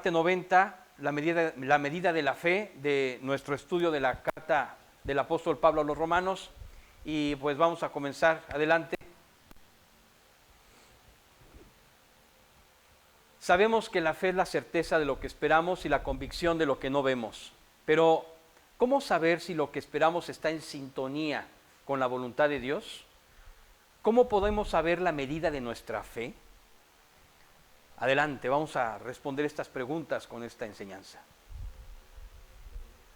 parte 90, la medida de la fe, de nuestro estudio de la carta del apóstol Pablo a los romanos. Y pues vamos a comenzar. Adelante. Sabemos que la fe es la certeza de lo que esperamos y la convicción de lo que no vemos. Pero, ¿cómo saber si lo que esperamos está en sintonía con la voluntad de Dios? ¿Cómo podemos saber la medida de nuestra fe? Adelante, vamos a responder estas preguntas con esta enseñanza.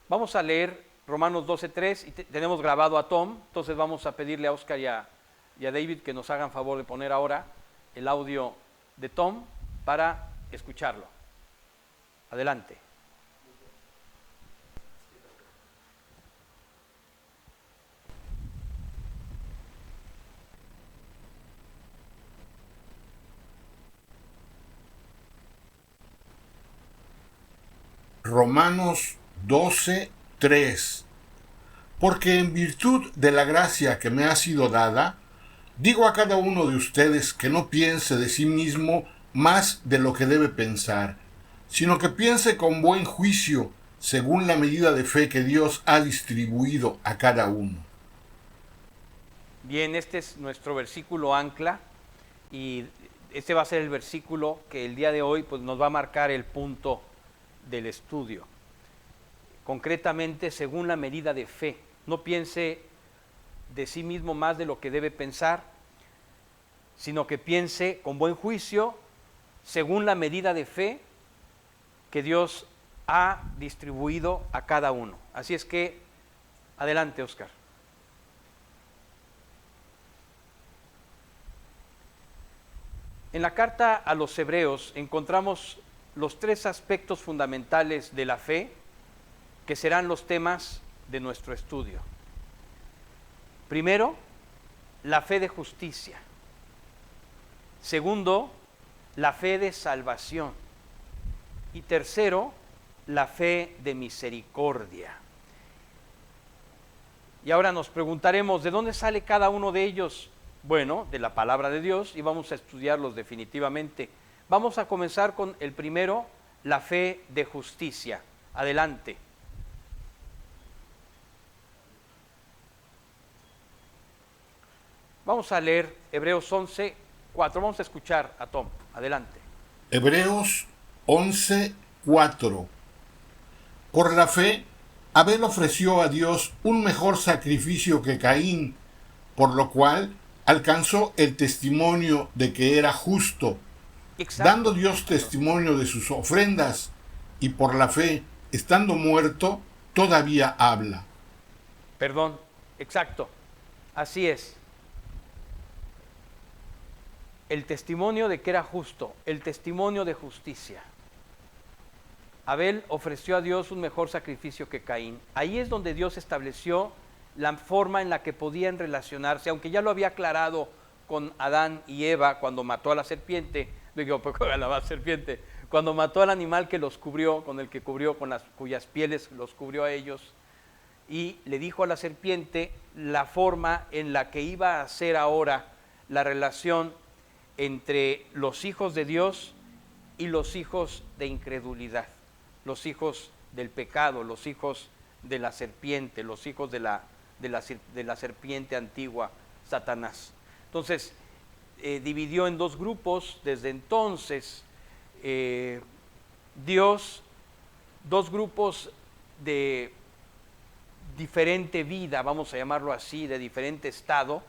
Vamos a leer Romanos 12:3 y tenemos grabado a Tom, entonces vamos a pedirle a Oscar y a David que nos hagan favor de poner ahora el audio de Tom para escucharlo. Adelante. Romanos 12:3. Porque en virtud de la gracia que me ha sido dada, digo a cada uno de ustedes que no piense de sí mismo más de lo que debe pensar, sino que piense con buen juicio, según la medida de fe que Dios ha distribuido a cada uno. Bien, este es nuestro versículo ancla y este va a ser el versículo que el día de hoy pues, nos va a marcar el punto del estudio. Concretamente, según la medida de fe. No piense de sí mismo más de lo que debe pensar, sino que piense con buen juicio, según la medida de fe que Dios ha distribuido a cada uno. Así es que, adelante, Oscar. En la carta a los Hebreos encontramos los tres aspectos fundamentales de la fe que serán los temas de nuestro estudio. Primero, la fe de justicia. Segundo, la fe de salvación. Y tercero, la fe de misericordia. Y ahora nos preguntaremos, ¿de dónde sale cada uno de ellos? Bueno, de la palabra de Dios, y vamos a estudiarlos definitivamente. Vamos a comenzar con el primero, la fe de justicia. Adelante. Vamos a leer Hebreos 11:4. Vamos a escuchar a Tom. Adelante. Hebreos 11:4. Por la fe, Abel ofreció a Dios un mejor sacrificio que Caín, por lo cual alcanzó el testimonio de que era justo, dando Dios testimonio de sus ofrendas, y por la fe, estando muerto, todavía habla. Perdón, exacto, así es. El testimonio de que era justo, el testimonio de justicia. Abel ofreció a Dios un mejor sacrificio que Caín. Ahí es donde Dios estableció la forma en la que podían relacionarse, aunque ya lo había aclarado con Adán y Eva cuando mató a la serpiente, cuando mató al animal que los cubrió, con el que cubrió, cuyas pieles los cubrió a ellos, y le dijo a la serpiente la forma en la que iba a ser ahora la relación entre los hijos de Dios y los hijos de incredulidad, los hijos del pecado, los hijos de la serpiente, los hijos de la serpiente antigua, Satanás. Entonces, dividió en dos grupos. Desde entonces, Dios, dos grupos de diferente vida, vamos a llamarlo así, de diferente estado,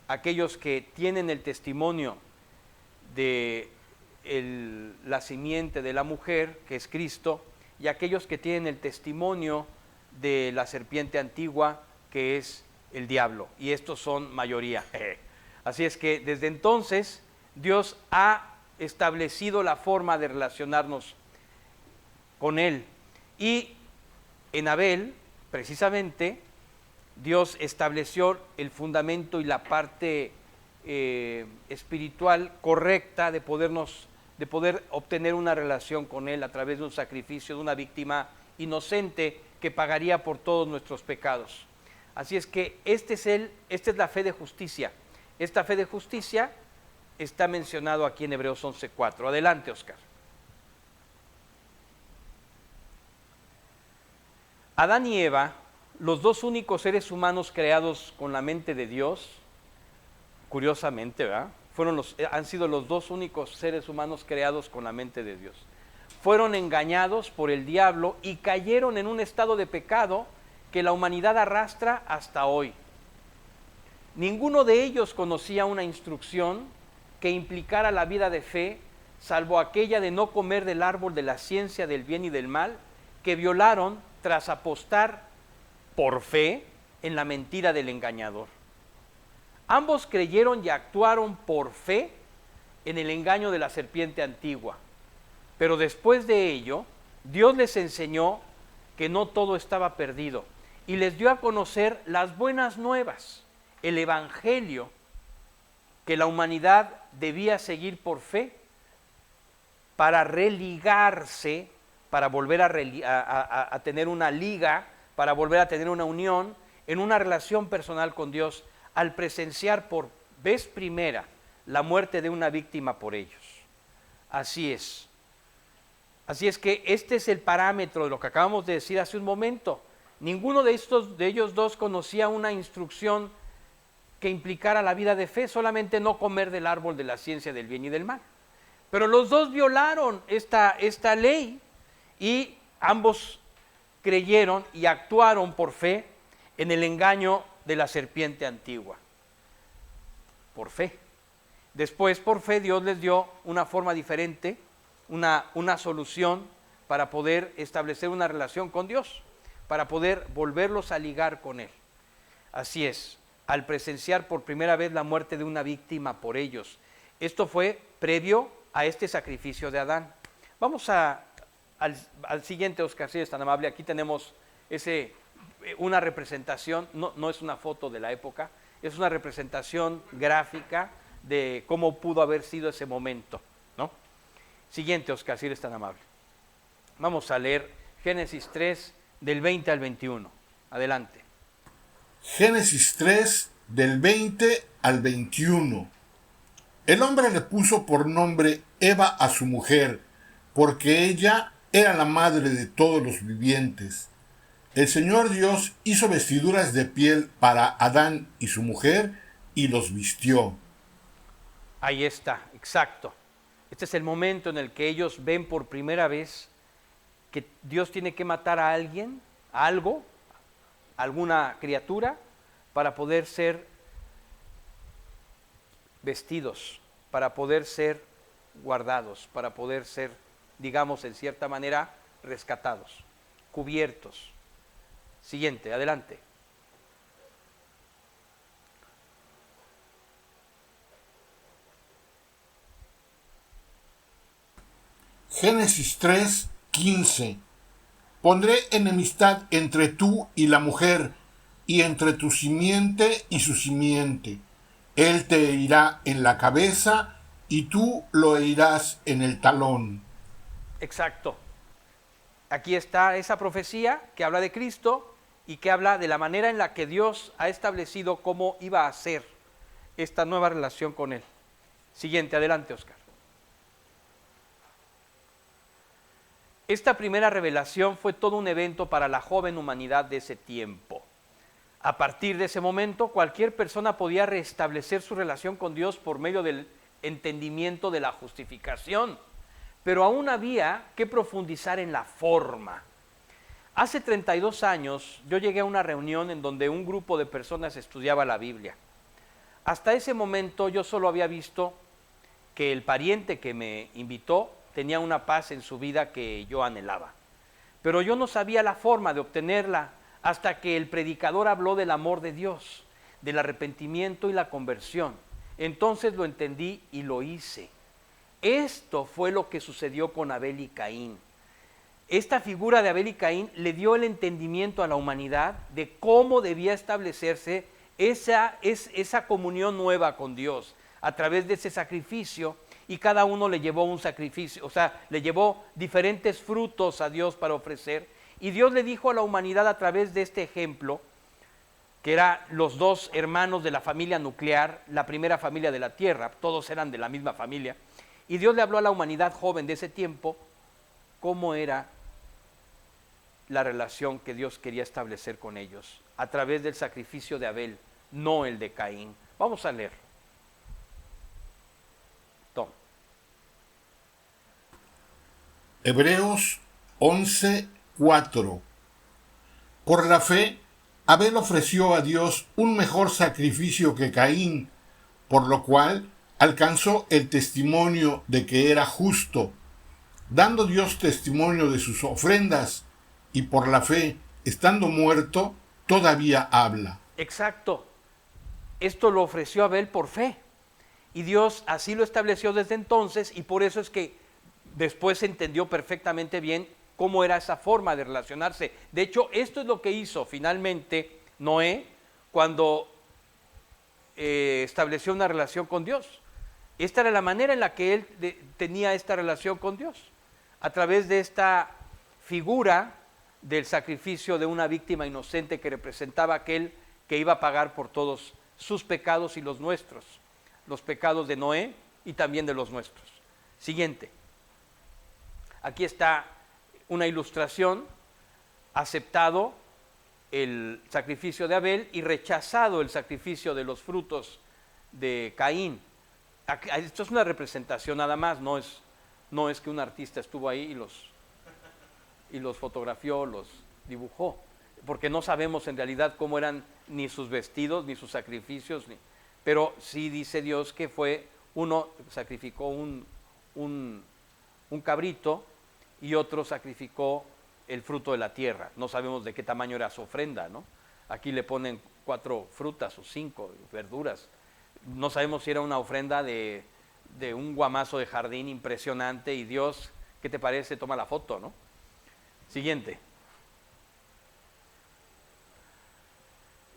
aquellos que tienen el testimonio de la simiente de la mujer, que es Cristo, y aquellos que tienen el testimonio de la serpiente antigua, que es el diablo, y estos son mayoría. Así es que desde entonces Dios ha establecido la forma de relacionarnos con Él, y en Abel, precisamente, Dios estableció el fundamento y la parte espiritual correcta de poder obtener una relación con Él a través de un sacrificio de una víctima inocente que pagaría por todos nuestros pecados. Así es que esta es la fe de justicia. Esta fe de justicia está mencionado aquí en Hebreos 11:4. Adelante, Oscar. Adán y Eva, los dos únicos seres humanos creados con la mente de Dios, curiosamente, ¿verdad? Han sido los dos únicos seres humanos creados con la mente de Dios. Fueron engañados por el diablo y cayeron en un estado de pecado que la humanidad arrastra hasta hoy. Ninguno de ellos conocía una instrucción que implicara la vida de fe, salvo aquella de no comer del árbol de la ciencia del bien y del mal, que violaron tras apostar por fe en la mentira del engañador. Ambos creyeron y actuaron por fe en el engaño de la serpiente antigua. Pero después de ello, Dios les enseñó que no todo estaba perdido y les dio a conocer las buenas nuevas, el evangelio que la humanidad debía seguir por fe para religarse, para volver a tener una liga, para volver a tener una unión en una relación personal con Dios, al presenciar por vez primera la muerte de una víctima por ellos. Así es. Así es que este es el parámetro de lo que acabamos de decir hace un momento. Ninguno de ellos dos conocía una instrucción que implicara la vida de fe, solamente no comer del árbol de la ciencia del bien y del mal. Pero los dos violaron esta ley y ambos creyeron y actuaron por fe en el engaño de la serpiente antigua. Por fe. Después, por fe, Dios les dio una forma diferente, una solución para poder establecer una relación con Dios, para poder volverlos a ligar con Él. Así es, al presenciar por primera vez la muerte de una víctima por ellos. Esto fue previo a este sacrificio de Adán. Vamos al siguiente, Oscar, si eres tan amable. Aquí tenemos una representación, no es una foto de la época, es una representación gráfica de cómo pudo haber sido ese momento, ¿no? Siguiente, Oscar, si eres tan amable. Vamos a leer Génesis 3, del 20 al 21. Adelante. Génesis 3, del 20 al 21. El hombre le puso por nombre Eva a su mujer, porque ella era la madre de todos los vivientes. El Señor Dios hizo vestiduras de piel para Adán y su mujer y los vistió. Ahí está, exacto. Este es el momento en el que ellos ven por primera vez que Dios tiene que matar a alguien, a algo, a alguna criatura, para poder ser vestidos, para poder ser guardados, para poder ser, digamos, en cierta manera, rescatados, cubiertos. Siguiente, adelante. Génesis 3, 15. Pondré enemistad entre tú y la mujer, y entre tu simiente y su simiente. Él te herirá en la cabeza, y tú lo herirás en el talón. Exacto. Aquí está esa profecía que habla de Cristo y que habla de la manera en la que Dios ha establecido cómo iba a ser esta nueva relación con Él. Siguiente, adelante, Oscar. Esta primera revelación fue todo un evento para la joven humanidad de ese tiempo. A partir de ese momento, cualquier persona podía restablecer su relación con Dios por medio del entendimiento de la justificación, pero aún había que profundizar en la forma. Hace 32 años yo llegué a una reunión en donde un grupo de personas estudiaba la Biblia. Hasta ese momento yo solo había visto que el pariente que me invitó tenía una paz en su vida que yo anhelaba, pero yo no sabía la forma de obtenerla hasta que el predicador habló del amor de Dios, del arrepentimiento y la conversión. Entonces lo entendí y lo hice. Esto fue lo que sucedió con Abel y Caín. Esta figura de Abel y Caín le dio el entendimiento a la humanidad de cómo debía establecerse esa comunión nueva con Dios a través de ese sacrificio, y cada uno le llevó un sacrificio, o sea, le llevó diferentes frutos a Dios para ofrecer, y Dios le dijo a la humanidad a través de este ejemplo, que eran los dos hermanos de la familia nuclear, la primera familia de la tierra, todos eran de la misma familia, y Dios le habló a la humanidad joven de ese tiempo cómo era la relación que Dios quería establecer con ellos, a través del sacrificio de Abel, no el de Caín. Vamos a leer. Toma. Hebreos 11:4. Por la fe, Abel ofreció a Dios un mejor sacrificio que Caín, por lo cual alcanzó el testimonio de que era justo, dando Dios testimonio de sus ofrendas, y por la fe, estando muerto, todavía habla. Exacto. Esto lo ofreció Abel por fe. Y Dios así lo estableció desde entonces, y por eso es que después se entendió perfectamente bien cómo era esa forma de relacionarse. De hecho, esto es lo que hizo finalmente Noé cuando estableció una relación con Dios. Esta era la manera en la que él tenía esta relación con Dios, a través de esta figura del sacrificio de una víctima inocente que representaba aquel que iba a pagar por todos sus pecados y los nuestros, los pecados de Noé y también de los nuestros. Siguiente. Aquí está una ilustración: aceptado el sacrificio de Abel y rechazado el sacrificio de los frutos de Caín. Esto es una representación nada más, no es que un artista estuvo ahí y los fotografió, los dibujó, porque no sabemos en realidad cómo eran ni sus vestidos, ni sus sacrificios, pero sí dice Dios que uno sacrificó un cabrito y otro sacrificó el fruto de la tierra. No sabemos de qué tamaño era su ofrenda, ¿no? Aquí le ponen 4 frutas o 5 verduras. No sabemos si era una ofrenda de un guamazo de jardín impresionante, y Dios, ¿qué te parece? Toma la foto, ¿no? Siguiente.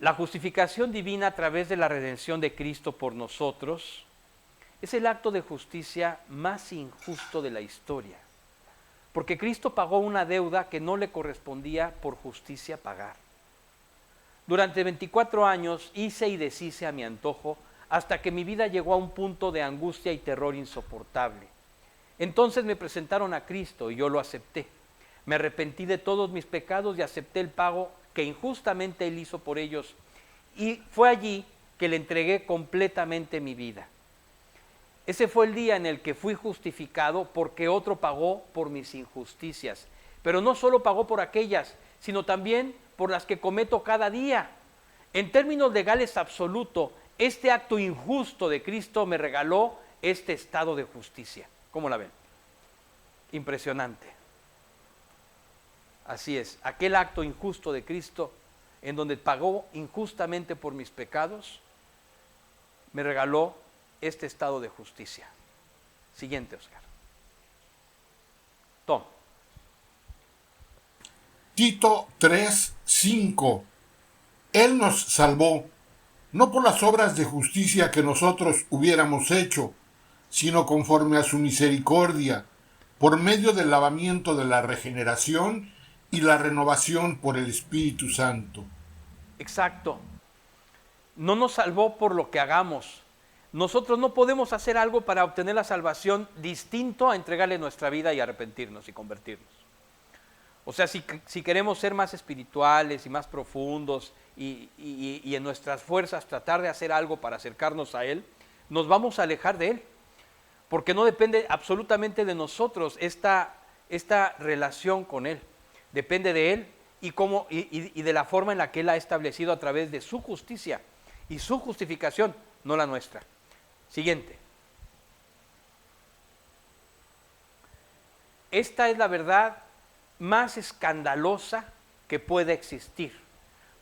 La justificación divina a través de la redención de Cristo por nosotros es el acto de justicia más injusto de la historia, porque Cristo pagó una deuda que no le correspondía por justicia pagar. Durante 24 años hice y deshice a mi antojo, hasta que mi vida llegó a un punto de angustia y terror insoportable. Entonces me presentaron a Cristo y yo lo acepté. Me arrepentí de todos mis pecados y acepté el pago que injustamente Él hizo por ellos. Y fue allí que le entregué completamente mi vida. Ese fue el día en el que fui justificado, porque otro pagó por mis injusticias. Pero no solo pagó por aquellas, sino también por las que cometo cada día. En términos legales absoluto, este acto injusto de Cristo me regaló este estado de justicia. ¿Cómo la ven? Impresionante. Así es, aquel acto injusto de Cristo, en donde pagó injustamente por mis pecados, me regaló este estado de justicia. Siguiente, Oscar. Tom. Tito 3:5. Él nos salvó, no por las obras de justicia que nosotros hubiéramos hecho, sino conforme a su misericordia, por medio del lavamiento de la regeneración y la renovación por el Espíritu Santo. Exacto. No nos salvó por lo que hagamos. Nosotros no podemos hacer algo para obtener la salvación distinto a entregarle nuestra vida y arrepentirnos y convertirnos. O sea, si queremos ser más espirituales y más profundos y en nuestras fuerzas tratar de hacer algo para acercarnos a Él, nos vamos a alejar de Él, porque no depende absolutamente de nosotros esta relación con Él. Depende de Él y de la forma en la que Él ha establecido a través de su justicia y su justificación, no la nuestra. Siguiente. Esta es la verdad más escandalosa que puede existir,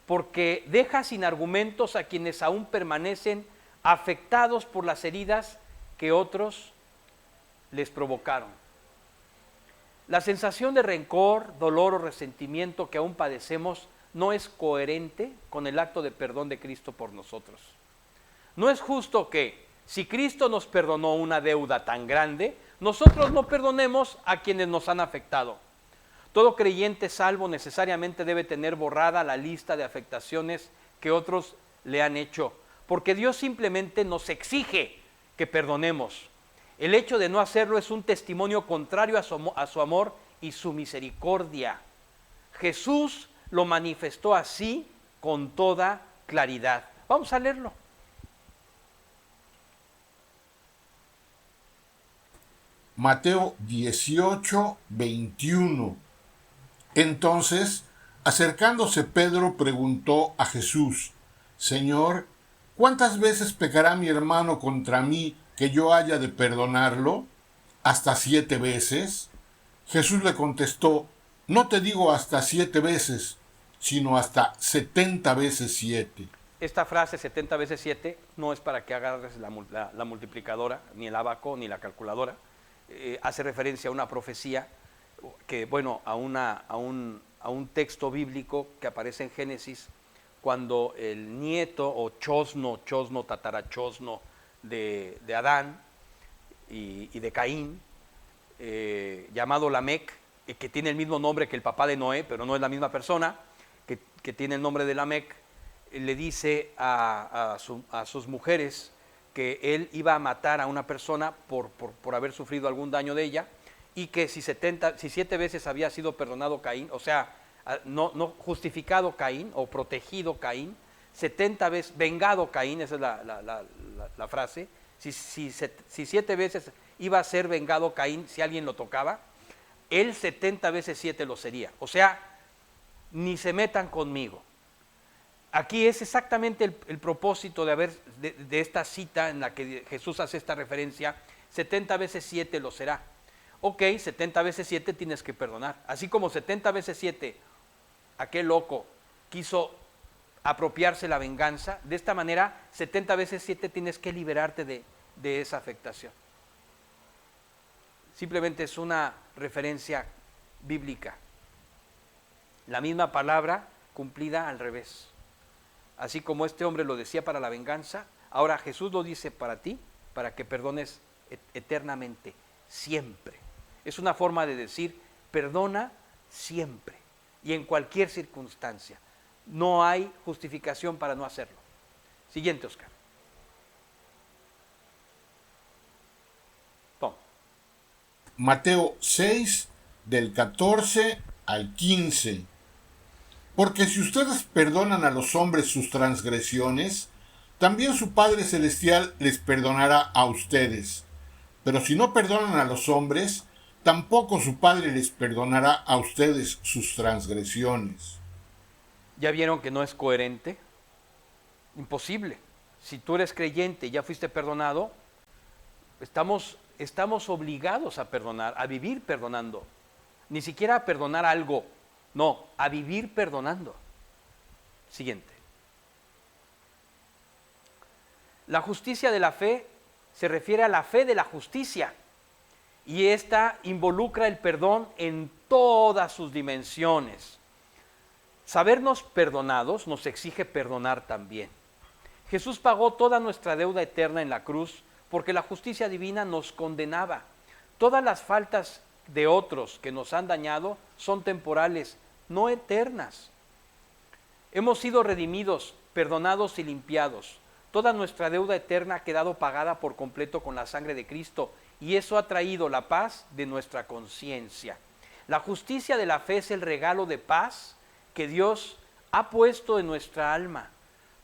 porque deja sin argumentos a quienes aún permanecen afectados por las heridas que otros les provocaron. La sensación de rencor, dolor o resentimiento que aún padecemos no es coherente con el acto de perdón de Cristo por nosotros. No es justo que, si Cristo nos perdonó una deuda tan grande, nosotros no perdonemos a quienes nos han afectado. Todo creyente salvo necesariamente debe tener borrada la lista de afectaciones que otros le han hecho, porque Dios simplemente nos exige que perdonemos. El hecho de no hacerlo es un testimonio contrario a su amor y su misericordia. Jesús lo manifestó así con toda claridad. Vamos a leerlo. Mateo 18, 21. Entonces, acercándose Pedro, preguntó a Jesús: Señor, ¿cuántas veces pecará mi hermano contra mí que yo haya de perdonarlo? ¿Hasta 7 veces? Jesús le contestó: No te digo hasta 7 veces, sino hasta 70 veces 7. Esta frase 70 veces 7 no es para que agarres la multiplicadora, ni el abaco, ni la calculadora. Hace referencia a una profecía, que bueno, a un texto bíblico que aparece en Génesis, cuando el nieto o chosno, tatarachosno de Adán y de Caín, llamado Lamec, que tiene el mismo nombre que el papá de Noé, pero no es la misma persona, que tiene el nombre de Lamec, le dice a sus mujeres que él iba a matar a una persona por haber sufrido algún daño de ella, y que si 7 veces había sido perdonado Caín, o sea, no justificado Caín o protegido Caín, 70 veces, vengado Caín, esa es la frase, si 7 veces iba a ser vengado Caín si alguien lo tocaba, él 70 veces 7 lo sería. O sea, ni se metan conmigo. Aquí es exactamente el propósito de esta cita en la que Jesús hace esta referencia: 70 veces 7 lo será. Ok, 70 veces 7 tienes que perdonar. Así como 70 veces 7 aquel loco quiso apropiarse la venganza, de esta manera 70 veces 7 tienes que liberarte de esa afectación. Simplemente es una referencia bíblica. La misma palabra cumplida al revés. Así como este hombre lo decía para la venganza, ahora Jesús lo dice para ti, para que perdones eternamente, siempre. Es una forma de decir: perdona siempre y en cualquier circunstancia. No hay justificación para no hacerlo. Siguiente, Oscar. Tom. Mateo 6, del 14 al 15. Porque si ustedes perdonan a los hombres sus transgresiones, también su Padre Celestial les perdonará a ustedes. Pero si no perdonan a los hombres, tampoco su Padre les perdonará a ustedes sus transgresiones. ¿Ya vieron que no es coherente? Imposible. Si tú eres creyente y ya fuiste perdonado, estamos obligados a perdonar, a vivir perdonando. Ni siquiera a perdonar algo, no, a vivir perdonando. Siguiente. La justicia de la fe se refiere a la fe de la justicia, y esta involucra el perdón en todas sus dimensiones. Sabernos perdonados nos exige perdonar también. Jesús pagó toda nuestra deuda eterna en la cruz porque la justicia divina nos condenaba. Todas las faltas de otros que nos han dañado son temporales, no eternas. Hemos sido redimidos, perdonados y limpiados. Toda nuestra deuda eterna ha quedado pagada por completo con la sangre de Cristo, y eso ha traído la paz de nuestra conciencia. La justicia de la fe es el regalo de paz que Dios ha puesto en nuestra alma.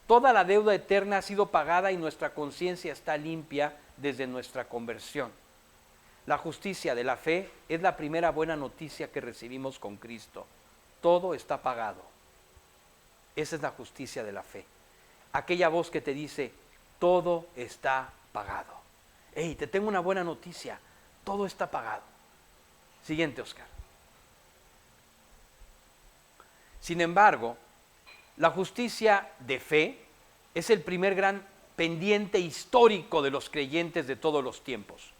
Toda la deuda eterna ha sido pagada y nuestra conciencia está limpia desde nuestra conversión. La justicia de la fe es la primera buena noticia que recibimos con Cristo. Todo está pagado. Esa es la justicia de la fe. Aquella voz que te dice: todo está pagado. Hey, te tengo una buena noticia, todo está pagado. Siguiente, Oscar. Sin embargo, la justicia de fe es el primer gran pendiente histórico de los creyentes de todos los tiempos.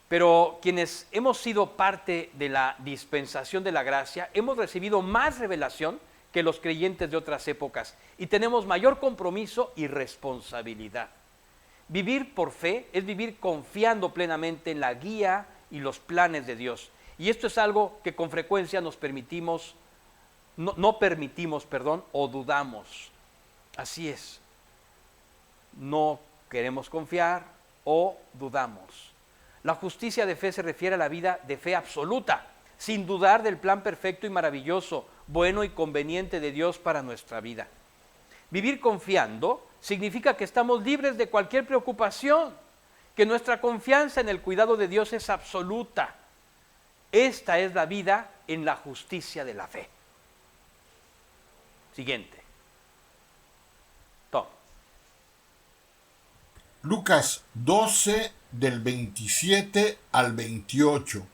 Pero quienes hemos sido parte de la dispensación de la gracia, hemos recibido más revelación que los creyentes de otras épocas y tenemos mayor compromiso y responsabilidad. Vivir por fe es vivir confiando plenamente en la guía y los planes de Dios. Y esto es algo que con frecuencia no permitimos o dudamos. Así es. No queremos confiar o dudamos. La justicia de fe se refiere a la vida de fe absoluta, sin dudar del plan perfecto y maravilloso, bueno y conveniente de Dios para nuestra vida. Vivir confiando significa que estamos libres de cualquier preocupación, que nuestra confianza en el cuidado de Dios es absoluta. Esta es la vida en la justicia de la fe. Siguiente. Tom. Lucas 12 del 27 al 28.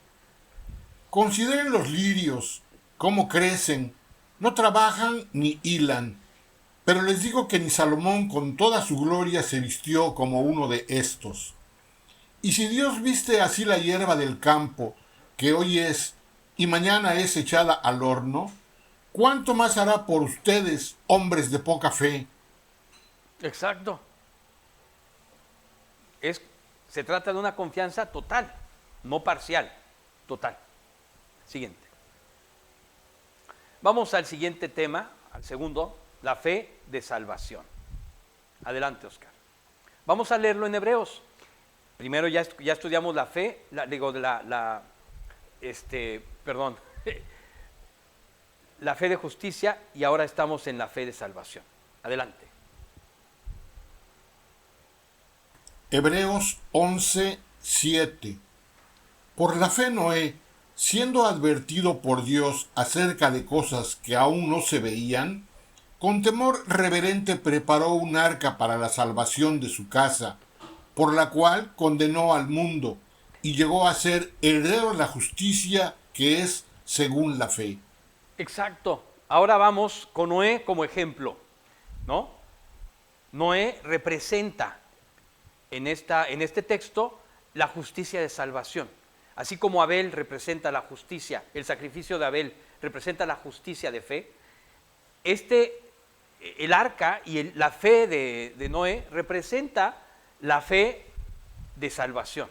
Consideren los lirios, cómo crecen, no trabajan ni hilan, pero les digo que ni Salomón con toda su gloria se vistió como uno de estos. Y si Dios viste así la hierba del campo, que hoy es y mañana es echada al horno, ¿cuánto más hará por ustedes, hombres de poca fe? Exacto. Se trata de una confianza total, no parcial, total. Siguiente. Vamos al siguiente tema, al segundo, la fe de salvación. Adelante, Oscar. Vamos a leerlo en Hebreos. Primero ya estudiamos la fe, la fe de justicia, y ahora estamos en la fe de salvación. Adelante. Hebreos 11, 7. Por la fe Noé, siendo advertido por Dios acerca de cosas que aún no se veían, con temor reverente preparó un arca para la salvación de su casa, por la cual condenó al mundo y llegó a ser heredero de la justicia que es según la fe. Exacto. Ahora vamos con Noé como ejemplo, ¿no? Noé representa en este texto la justicia de salvación. Así como Abel representa la justicia, el sacrificio de Abel representa la justicia de fe, el arca y la fe de Noé representa la fe de salvación.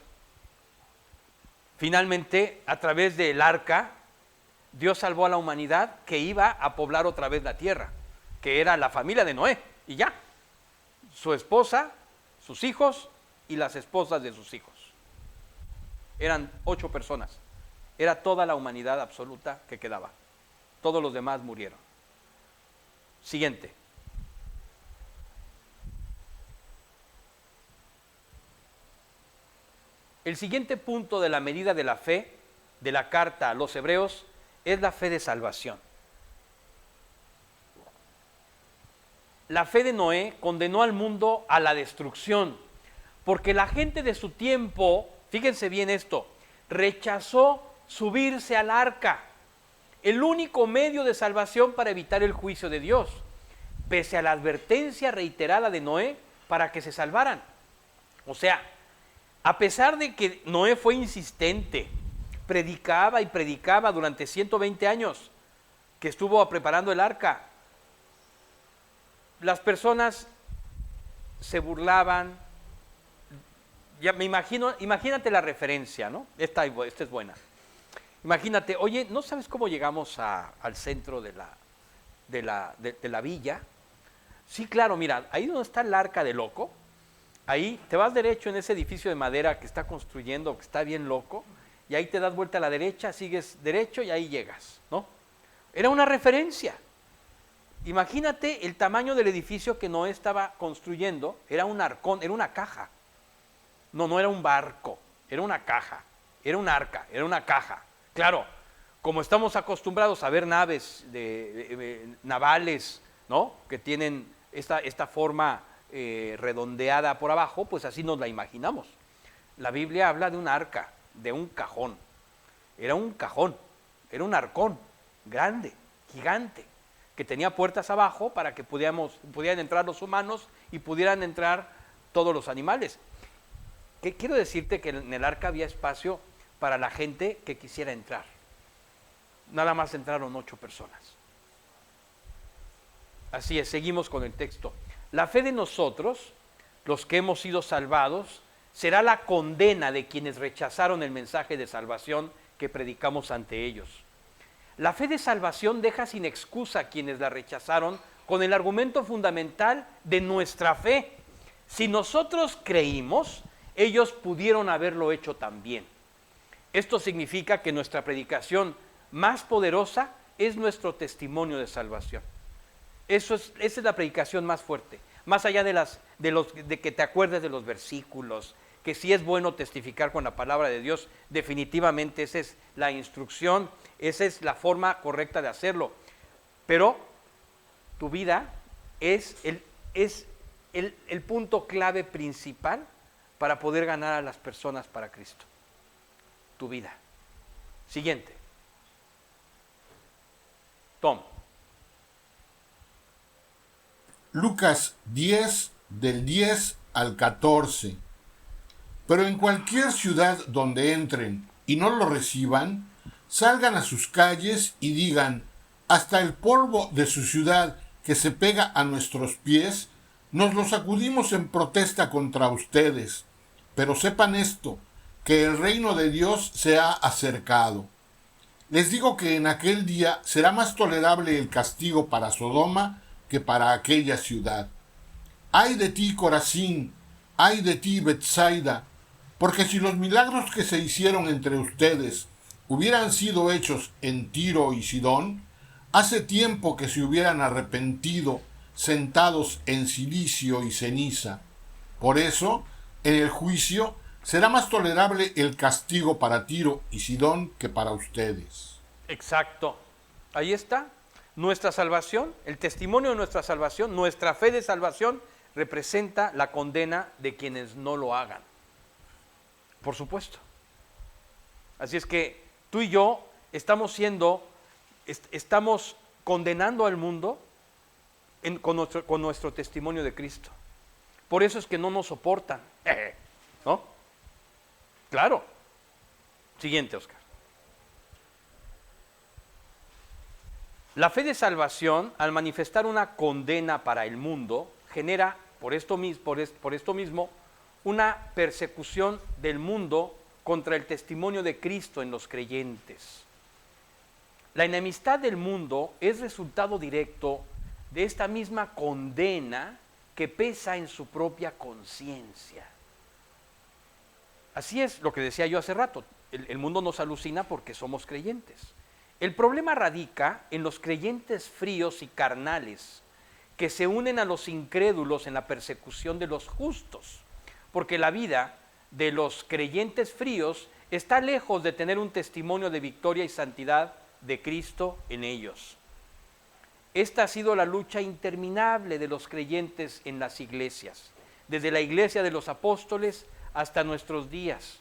Finalmente, a través del arca, Dios salvó a la humanidad que iba a poblar otra vez la tierra, que era la familia de Noé, y ya, su esposa, sus hijos y las esposas de sus hijos. Eran 8 personas, era toda la humanidad absoluta que quedaba, todos los demás murieron. Siguiente. El siguiente punto de la medida de la fe de la carta a los Hebreos es la fe de salvación. La fe de Noé condenó al mundo a la destrucción, porque la gente de su tiempo, fíjense bien esto, rechazó subirse al arca, el único medio de salvación para evitar el juicio de Dios, pese a la advertencia reiterada de Noé para que se salvaran. O sea, a pesar de que Noé fue insistente, predicaba y predicaba durante 120 años que estuvo preparando el arca, las personas se burlaban. Ya me imagínate la referencia, ¿no? Esta es buena. Imagínate, oye, ¿no sabes cómo llegamos al centro de la villa? Sí, claro, mira, ahí donde está el arca de loco, ahí te vas derecho en ese edificio de madera que está construyendo, que está bien loco, y ahí te das vuelta a la derecha, sigues derecho y ahí llegas, ¿no? Era una referencia. Imagínate el tamaño del edificio que Noé estaba construyendo, era un arcón, era una caja. No era un barco, era una caja, era un arca, era una caja. Claro, como estamos acostumbrados a ver naves navales, ¿no? Que tienen esta forma redondeada por abajo, pues así nos la imaginamos. La Biblia habla de un arca, de un cajón. Era un cajón, era un arcón grande, gigante, que tenía puertas abajo para que pudieran entrar los humanos y pudieran entrar todos los animales. Quiero decirte que en el arca había espacio para la gente que quisiera entrar. Nada más entraron 8 personas. Así es, seguimos con el texto. La fe de nosotros, los que hemos sido salvados, será la condena de quienes rechazaron el mensaje de salvación que predicamos ante ellos. La fe de salvación deja sin excusa a quienes la rechazaron con el argumento fundamental de nuestra fe. Si nosotros creímos, ellos pudieron haberlo hecho también. Esto significa que nuestra predicación más poderosa es nuestro testimonio de salvación. Esa es la predicación más fuerte. Más allá de que te acuerdes de los versículos, que si es bueno testificar con la palabra de Dios, definitivamente esa es la instrucción, esa es la forma correcta de hacerlo. Pero tu vida es el punto clave principal para poder ganar a las personas para Cristo. Tu vida. Siguiente. Tom. Lucas 10, del 10 al 14. Pero en cualquier ciudad donde entren y no lo reciban, salgan a sus calles y digan: hasta el polvo de su ciudad que se pega a nuestros pies, nos lo sacudimos en protesta contra ustedes. Pero sepan esto, que el reino de Dios se ha acercado. Les digo que en aquel día será más tolerable el castigo para Sodoma que para aquella ciudad. ¡Ay de ti, Corazín! ¡Ay de ti, Betsaida! Porque si los milagros que se hicieron entre ustedes hubieran sido hechos en Tiro y Sidón, hace tiempo que se hubieran arrepentido, sentados en cilicio y ceniza. Por eso, en el juicio, será más tolerable el castigo para Tiro y Sidón que para ustedes. Exacto. Ahí está. Nuestra salvación, el testimonio de nuestra salvación, nuestra fe de salvación, representa la condena de quienes no lo hagan. Por supuesto. Así es que tú y yo estamos condenando al mundo con nuestro testimonio de Cristo. Por eso es que no nos soportan. ¿No? Claro. Siguiente, Oscar. La fe de salvación, al manifestar una condena para el mundo, genera por esto mismo una persecución del mundo contra el testimonio de Cristo en los creyentes. La enemistad del mundo es resultado directo de esta misma condena que pesa en su propia conciencia. Así es lo que decía yo hace rato, el mundo nos alucina porque somos creyentes. El problema radica en los creyentes fríos y carnales que se unen a los incrédulos en la persecución de los justos, porque la vida de los creyentes fríos está lejos de tener un testimonio de victoria y santidad de Cristo en ellos. Esta ha sido la lucha interminable de los creyentes en las iglesias, desde la iglesia de los apóstoles hasta nuestros días.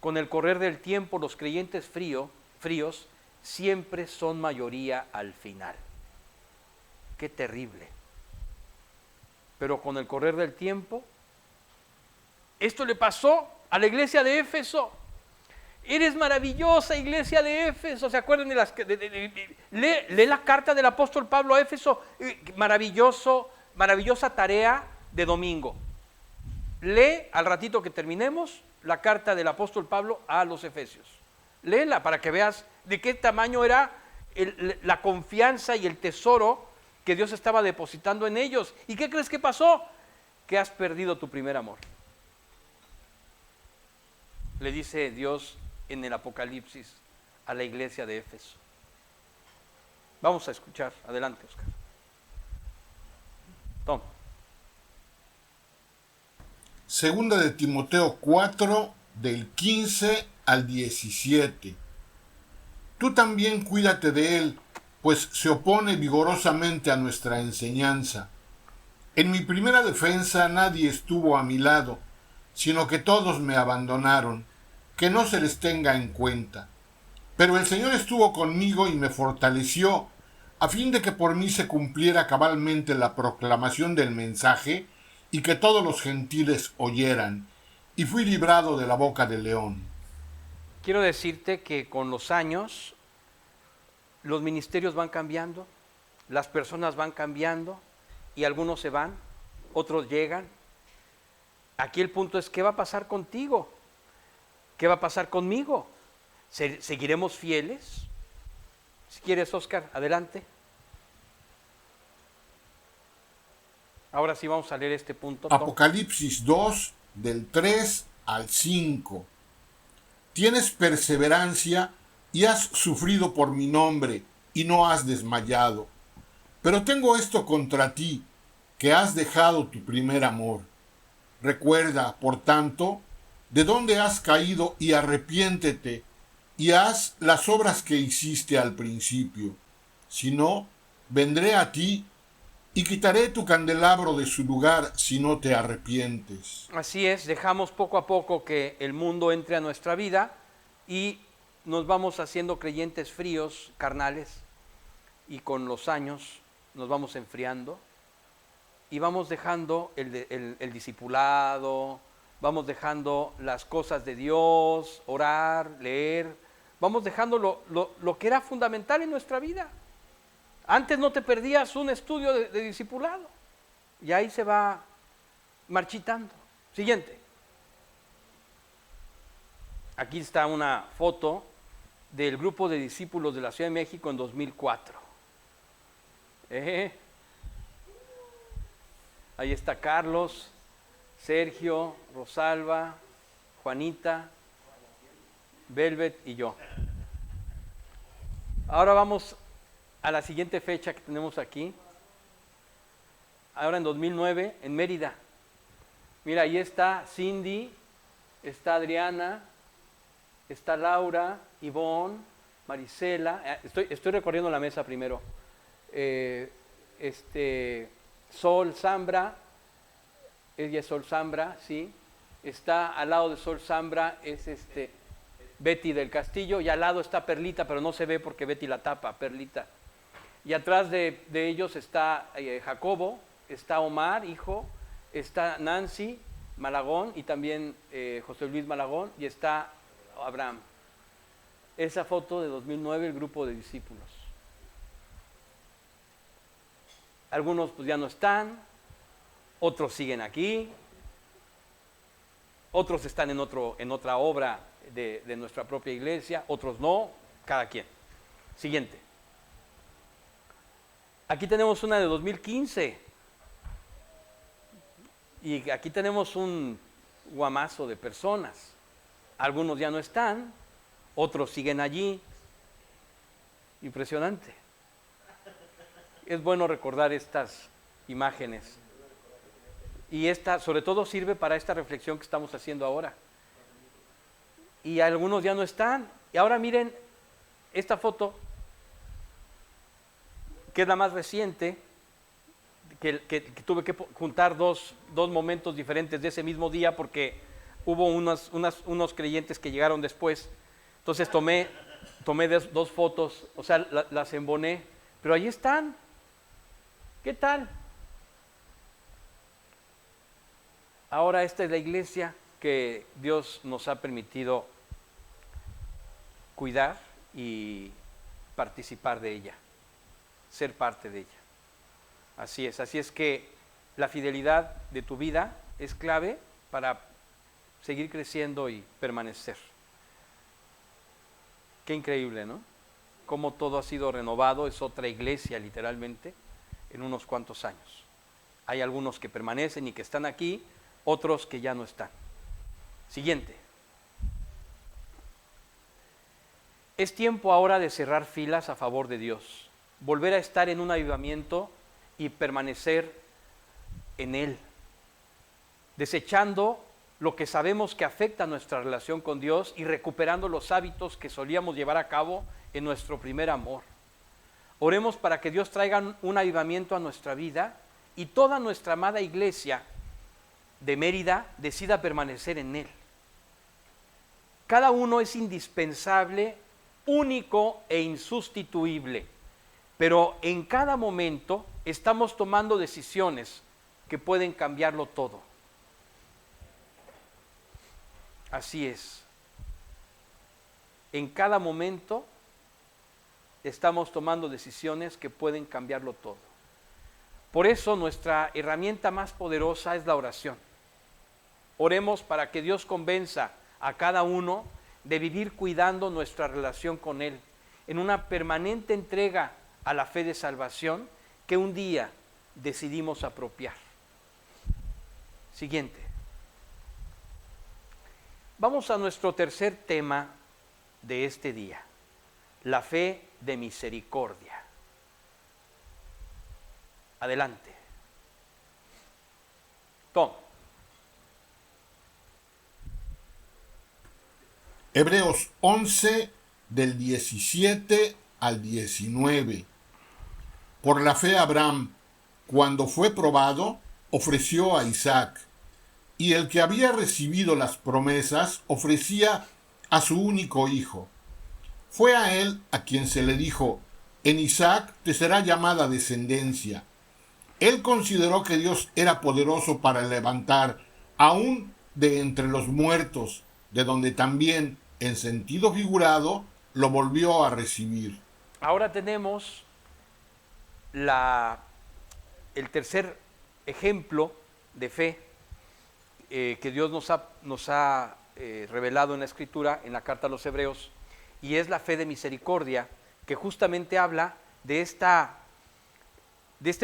Con el correr del tiempo, los creyentes fríos siempre son mayoría al final. Qué terrible. Pero con el correr del tiempo, esto le pasó a la iglesia de Éfeso. Eres maravillosa, iglesia de Éfeso. ¿Se acuerdan lee la carta del apóstol Pablo a Éfeso? Maravillosa tarea de domingo. Lee al ratito que terminemos la carta del apóstol Pablo a los Efesios. Léela para que veas de qué tamaño era la confianza y el tesoro que Dios estaba depositando en ellos. ¿Y qué crees que pasó? Que has perdido tu primer amor. Le dice Dios en el Apocalipsis a la iglesia de Éfeso. Vamos a escuchar. Adelante, Oscar. Tom. Segunda de Timoteo 4, del 15 al 17. Tú también cuídate de él, pues se opone vigorosamente a nuestra enseñanza. En mi primera defensa nadie estuvo a mi lado, sino que todos me abandonaron, que no se les tenga en cuenta. Pero el Señor estuvo conmigo y me fortaleció, a fin de que por mí se cumpliera cabalmente la proclamación del mensaje y que todos los gentiles oyeran, y fui librado de la boca del león. Quiero decirte que con los años los ministerios van cambiando, las personas van cambiando y algunos se van, otros llegan. Aquí el punto es, ¿qué va a pasar contigo? ¿Qué va a pasar conmigo? ¿Seguiremos fieles? Si quieres, Oscar, adelante. Ahora sí vamos a leer este punto. Apocalipsis 2, del 3 al 5. Tienes perseverancia y has sufrido por mi nombre y no has desmayado. Pero tengo esto contra ti, que has dejado tu primer amor. Recuerda, por tanto, de dónde has caído y arrepiéntete, y haz las obras que hiciste al principio. Si no, vendré a ti y quitaré tu candelabro de su lugar si no te arrepientes. Así es, dejamos poco a poco que el mundo entre a nuestra vida y nos vamos haciendo creyentes fríos, carnales, y con los años nos vamos enfriando y vamos dejando el discipulado, vamos dejando las cosas de Dios, orar, leer, vamos dejando lo que era fundamental en nuestra vida. Antes no te perdías un estudio de discipulado y ahí se va marchitando. Siguiente. Aquí está una foto del grupo de discípulos de la Ciudad de México en 2004. Ahí está Carlos, Sergio, Rosalba, Juanita, Velvet y yo. Ahora vamos a la siguiente fecha que tenemos aquí. Ahora en 2009, en Mérida. Mira, ahí está Cindy, está Adriana, está Laura, Ivonne, Marisela. Estoy recorriendo la mesa primero. Sol Zambra, ella es Sol Zambra, sí. Está al lado de Sol Zambra, es Betty del Castillo, y al lado está Perlita, pero no se ve porque Betty la tapa, Perlita. Y atrás de ellos está Jacobo, está Omar, hijo, está Nancy Malagón y también José Luis Malagón, y está Abraham. Esa foto de 2009, el grupo de discípulos. Algunos pues ya no están, otros siguen aquí, otros están en otra obra de nuestra propia iglesia, otros no, cada quien. Siguiente. Aquí tenemos una de 2015 y aquí tenemos un guamazo de personas. Algunos ya no están, otros siguen allí. Impresionante. Es bueno recordar estas imágenes. Y esta, sobre todo, sirve para esta reflexión que estamos haciendo ahora. Y algunos ya no están. Y ahora miren esta foto, que es la más reciente, que tuve que juntar dos momentos diferentes de ese mismo día porque hubo unos creyentes que llegaron después. Entonces tomé dos fotos, o sea, las emboné, pero ahí están. ¿Qué tal? Ahora esta es la iglesia que Dios nos ha permitido cuidar y participar de ella, ser parte de ella. Así es que la fidelidad de tu vida es clave para seguir creciendo y permanecer. Qué increíble, ¿no? Cómo todo ha sido renovado, es otra iglesia literalmente, en unos cuantos años. Hay algunos que permanecen y que están aquí, otros que ya no están. Siguiente. Es tiempo ahora de cerrar filas a favor de Dios, volver a estar en un avivamiento y permanecer en Él, desechando lo que sabemos que afecta nuestra relación con Dios y recuperando los hábitos que solíamos llevar a cabo en nuestro primer amor. Oremos para que Dios traiga un avivamiento a nuestra vida y toda nuestra amada iglesia de Mérida decida permanecer en Él. Cada uno es indispensable, único e insustituible, pero en cada momento estamos tomando decisiones que pueden cambiarlo todo. Así es. En cada momento estamos tomando decisiones que pueden cambiarlo todo. Por eso nuestra herramienta más poderosa es la oración. Oremos para que Dios convenza a cada uno de vivir cuidando nuestra relación con Él, en una permanente entrega a la fe de salvación que un día decidimos apropiar. Siguiente. Vamos a nuestro tercer tema de este día. la fe de misericordia. Adelante. Tom. Hebreos 11, del 17 al 19. Por la fe Abraham, cuando fue probado, ofreció a Isaac, y el que había recibido las promesas ofrecía a su único hijo. Fue a él a quien se le dijo: en Isaac te será llamada descendencia. Él consideró que Dios era poderoso para levantar aún de entre los muertos, de donde también, en sentido figurado, lo volvió a recibir. Ahora tenemos el tercer ejemplo de fe que Dios nos ha revelado en la Escritura, en la carta a los Hebreos, y es la fe de misericordia, que justamente habla de este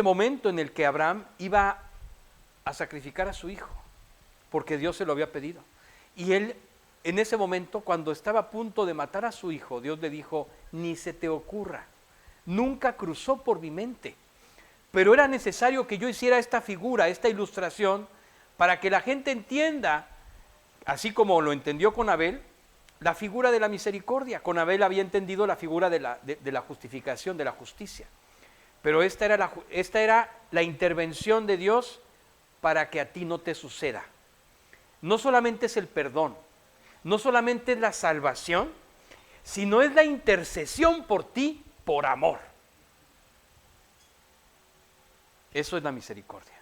momento en el que Abraham iba a sacrificar a su hijo, porque Dios se lo había pedido. Y él, en ese momento, cuando estaba a punto de matar a su hijo, Dios le dijo: ni se te ocurra, nunca cruzó por mi mente, pero era necesario que yo hiciera esta figura, esta ilustración, para que la gente entienda, así como lo entendió con Abel, la figura de la misericordia. Con Abel había entendido la figura de la justificación, de la justicia. Pero esta era la intervención de Dios para que a ti no te suceda. No solamente es el perdón, no solamente es la salvación, sino es la intercesión por ti por amor. Eso es la misericordia.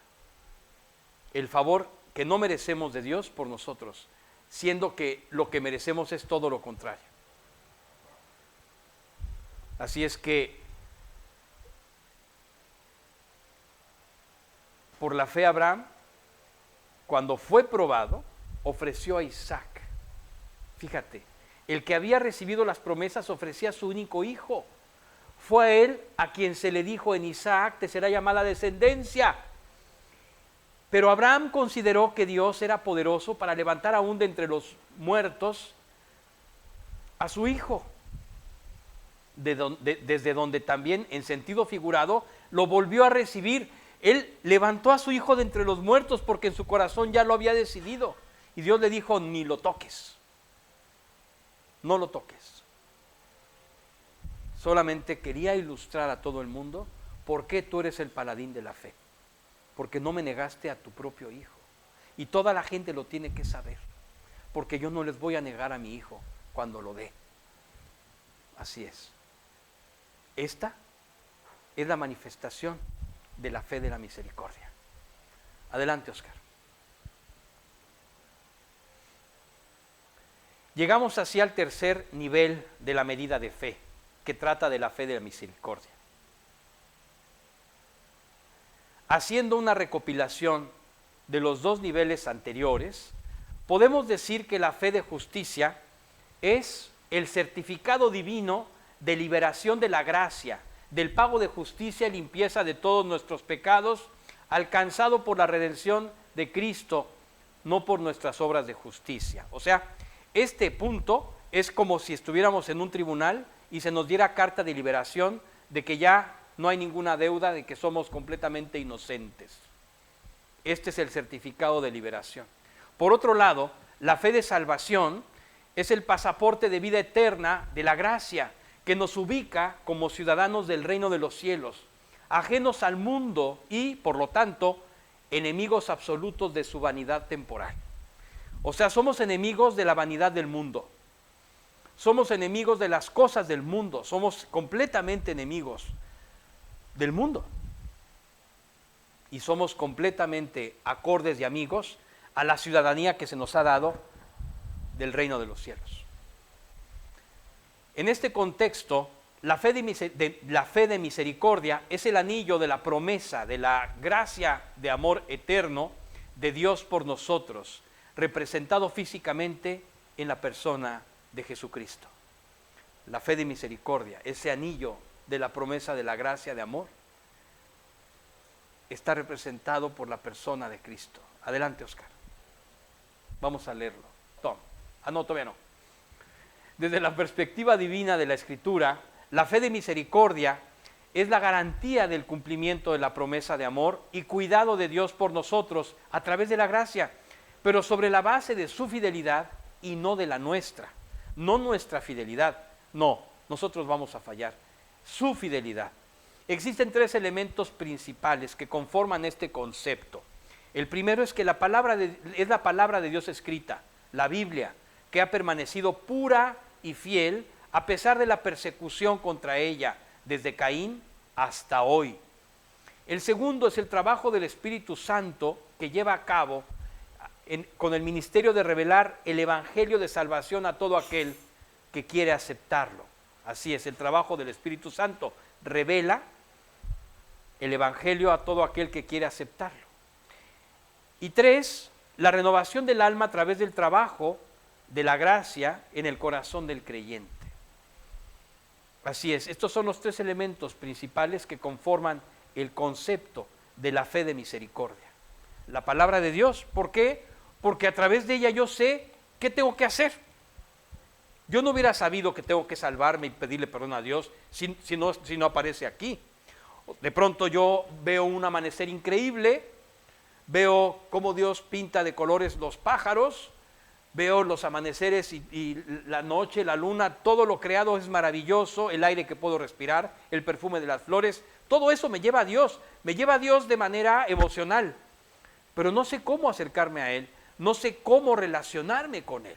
El favor que no merecemos de Dios por nosotros, siendo que lo que merecemos es todo lo contrario. Así es que por la fe Abraham, cuando fue probado, ofreció a Isaac. Fíjate, el que había recibido las promesas ofrecía a su único hijo. Fue a él a quien se le dijo: en Isaac te será llamada descendencia. Pero Abraham consideró que Dios era poderoso para levantar aún de entre los muertos a su hijo, desde donde también, en sentido figurado, lo volvió a recibir. Él levantó a su hijo de entre los muertos porque en su corazón ya lo había decidido. Y Dios le dijo: ni lo toques, no lo toques. Solamente quería ilustrar a todo el mundo por qué tú eres el paladín de la fe. Porque no me negaste a tu propio hijo. Y toda la gente lo tiene que saber, porque yo no les voy a negar a mi hijo cuando lo dé. Así es. Esta es la manifestación de la fe de la misericordia. Adelante, Oscar. Llegamos así al tercer nivel de la medida de fe, que trata de la fe de la misericordia. Haciendo una recopilación de los dos niveles anteriores, podemos decir que la fe de justicia es el certificado divino de liberación de la gracia, del pago de justicia y limpieza de todos nuestros pecados, alcanzado por la redención de Cristo, no por nuestras obras de justicia. O sea, este punto es como si estuviéramos en un tribunal y se nos diera carta de liberación de que ya no hay ninguna deuda, de que somos completamente inocentes. Este es el certificado de liberación. Por otro lado, la fe de salvación es el pasaporte de vida eterna de la gracia, que nos ubica como ciudadanos del reino de los cielos, ajenos al mundo y, por lo tanto, enemigos absolutos de su vanidad temporal. O sea, somos enemigos de la vanidad del mundo. Somos enemigos de las cosas del mundo. Somos completamente enemigos del mundo. Y somos completamente acordes y amigos a la ciudadanía que se nos ha dado del reino de los cielos. En este contexto, la fe de misericordia es el anillo de la promesa, de la gracia de amor eterno de Dios por nosotros, representado físicamente en la persona de Jesucristo. La fe de misericordia, ese anillo de la promesa de la gracia de amor, está representado por la persona de Cristo. Adelante, Oscar. Vamos a leerlo. Tom. No, todavía no. Desde la perspectiva divina de la Escritura, La fe de misericordia es la garantía del cumplimiento de la promesa de amor y cuidado de Dios por nosotros a través de la gracia, pero sobre la base de su fidelidad y no de la nuestra. No nuestra fidelidad, no, nosotros vamos a fallar. Su fidelidad. Existen tres elementos principales que conforman este concepto. El primero es que es la palabra de Dios escrita, la Biblia, que ha permanecido pura y fiel a pesar de la persecución contra ella, desde Caín hasta hoy. El segundo es el trabajo del Espíritu Santo que lleva a cabo con el ministerio de revelar el evangelio de salvación a todo aquel que quiere aceptarlo. Así es, el trabajo del Espíritu Santo revela el evangelio a todo aquel que quiere aceptarlo. Y tres, la renovación del alma a través del trabajo de la gracia en el corazón del creyente. Así es, estos son los tres elementos principales que conforman el concepto de la fe de misericordia. La palabra de Dios, ¿por qué? Porque a través de ella yo sé qué tengo que hacer. Yo no hubiera sabido que tengo que salvarme y pedirle perdón a Dios si no aparece aquí. De pronto yo veo un amanecer increíble, veo cómo Dios pinta de colores los pájaros, veo los amaneceres y la noche, la luna, todo lo creado es maravilloso, el aire que puedo respirar, el perfume de las flores, todo eso me lleva a Dios de manera emocional, pero no sé cómo acercarme a Él, no sé cómo relacionarme con Él.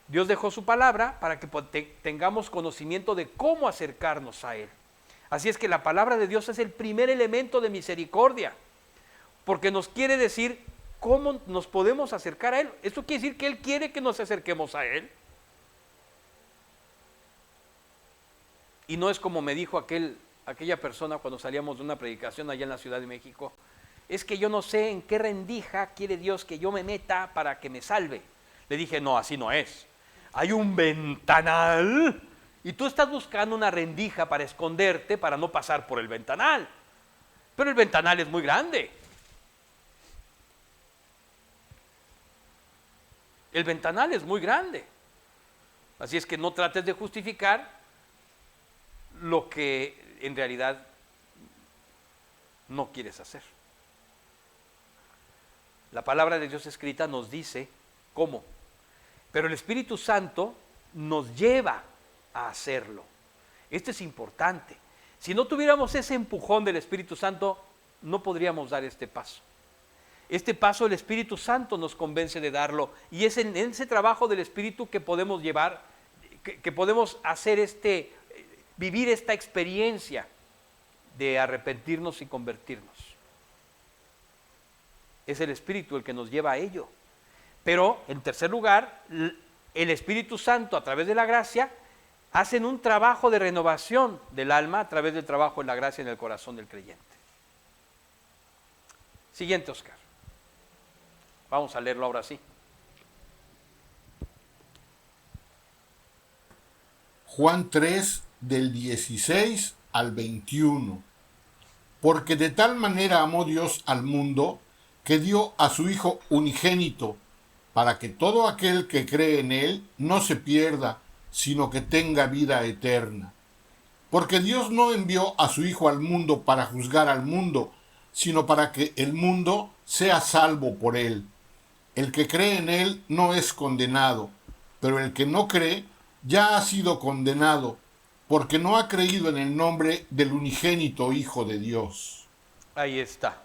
Dios dejó su palabra para que tengamos conocimiento de cómo acercarnos a Él. Así es que la palabra de Dios es el primer elemento de misericordia, porque nos quiere decir cómo nos podemos acercar a Él. Esto quiere decir que Él quiere que nos acerquemos a Él. Y no es como me dijo aquella persona cuando salíamos de una predicación allá en la Ciudad de México, es que yo no sé en qué rendija quiere Dios que yo me meta para que me salve. Le dije, no, así no es. Hay un ventanal y tú estás buscando una rendija para esconderte, para no pasar por el ventanal. Pero el ventanal es muy grande. El ventanal es muy grande. Así es que no trates de justificar lo que en realidad no quieres hacer. La palabra de Dios escrita nos dice cómo, pero el Espíritu Santo nos lleva a hacerlo. Esto es importante. Si no tuviéramos ese empujón del Espíritu Santo, no podríamos dar este paso. Este paso el Espíritu Santo nos convence de darlo, y es en ese trabajo del Espíritu que podemos llevar, que podemos hacer vivir esta experiencia de arrepentirnos y convertirnos. Es el Espíritu el que nos lleva a ello. Pero, en tercer lugar, el Espíritu Santo, a través de la gracia, hacen un trabajo de renovación del alma a través del trabajo de la gracia en el corazón del creyente. Siguiente, Oscar. Vamos a leerlo ahora sí. Juan 3, del 16 al 21. Porque de tal manera amó Dios al mundo, que dio a su Hijo unigénito, para que todo aquel que cree en Él no se pierda, sino que tenga vida eterna. Porque Dios no envió a su Hijo al mundo para juzgar al mundo, sino para que el mundo sea salvo por Él. El que cree en Él no es condenado, pero el que no cree ya ha sido condenado, porque no ha creído en el nombre del unigénito Hijo de Dios. Ahí está.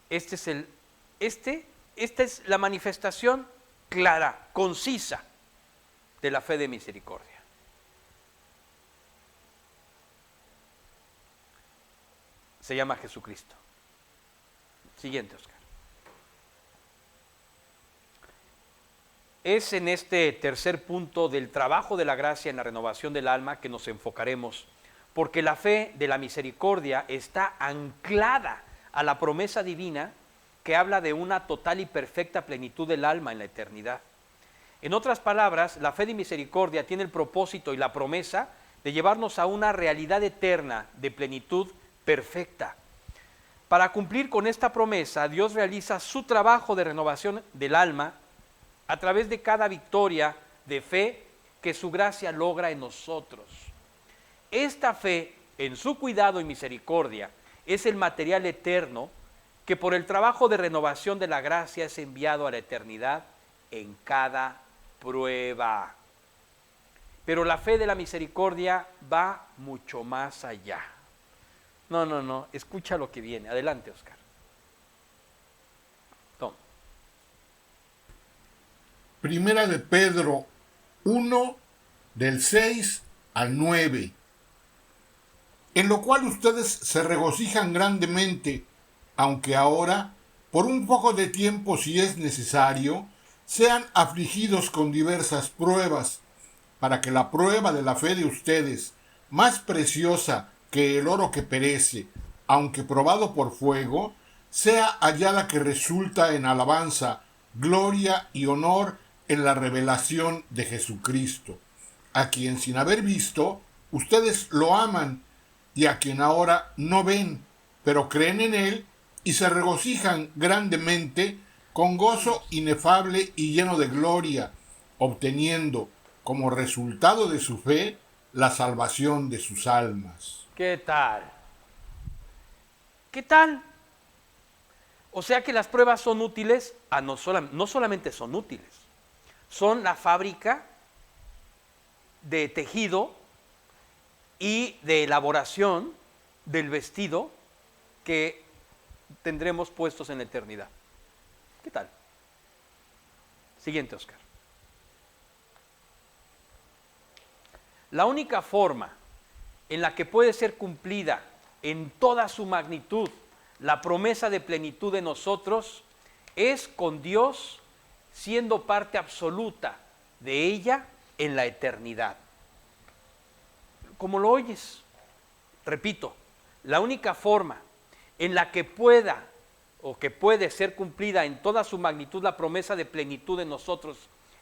Esta es la manifestación clara, concisa de la fe de misericordia. Se llama Jesucristo. Siguiente, Oscar. Es en este tercer punto del trabajo de la gracia en la renovación del alma que nos enfocaremos, porque la fe de la misericordia está anclada a la promesa divina que habla de una total y perfecta plenitud del alma en la eternidad. En otras palabras, la fe de misericordia tiene el propósito y la promesa de llevarnos a una realidad eterna de plenitud perfecta. Para cumplir con esta promesa, Dios realiza su trabajo de renovación del alma a través de cada victoria de fe que su gracia logra en nosotros. Esta fe, en su cuidado y misericordia, es el material eterno que por el trabajo de renovación de la gracia es enviado a la eternidad en cada prueba. Pero la fe de la misericordia va mucho más allá. No, escucha lo que viene. Adelante, Oscar. Toma. Primera de Pedro 1, del 6 al 9. En lo cual ustedes se regocijan grandemente, aunque ahora, por un poco de tiempo si es necesario, sean afligidos con diversas pruebas, para que la prueba de la fe de ustedes, más preciosa que el oro que perece, aunque probado por fuego, sea hallada que resulta en alabanza, gloria y honor en la revelación de Jesucristo, a quien sin haber visto, ustedes lo aman, y a quien ahora no ven, pero creen en él y se regocijan grandemente con gozo inefable y lleno de gloria, obteniendo como resultado de su fe la salvación de sus almas. ¿Qué tal? ¿Qué tal? O sea que las pruebas son útiles, no solamente son útiles, son la fábrica de tejido y de elaboración del vestido que tendremos puestos en la eternidad. ¿Qué tal? Siguiente, Oscar. La única forma en la que puede ser cumplida en toda su magnitud la promesa de plenitud de nosotros es con Dios siendo parte absoluta de ella en la eternidad. Como lo oyes, repito, la única forma en la que pueda o que puede ser cumplida en toda su magnitud la promesa de plenitud de nosotros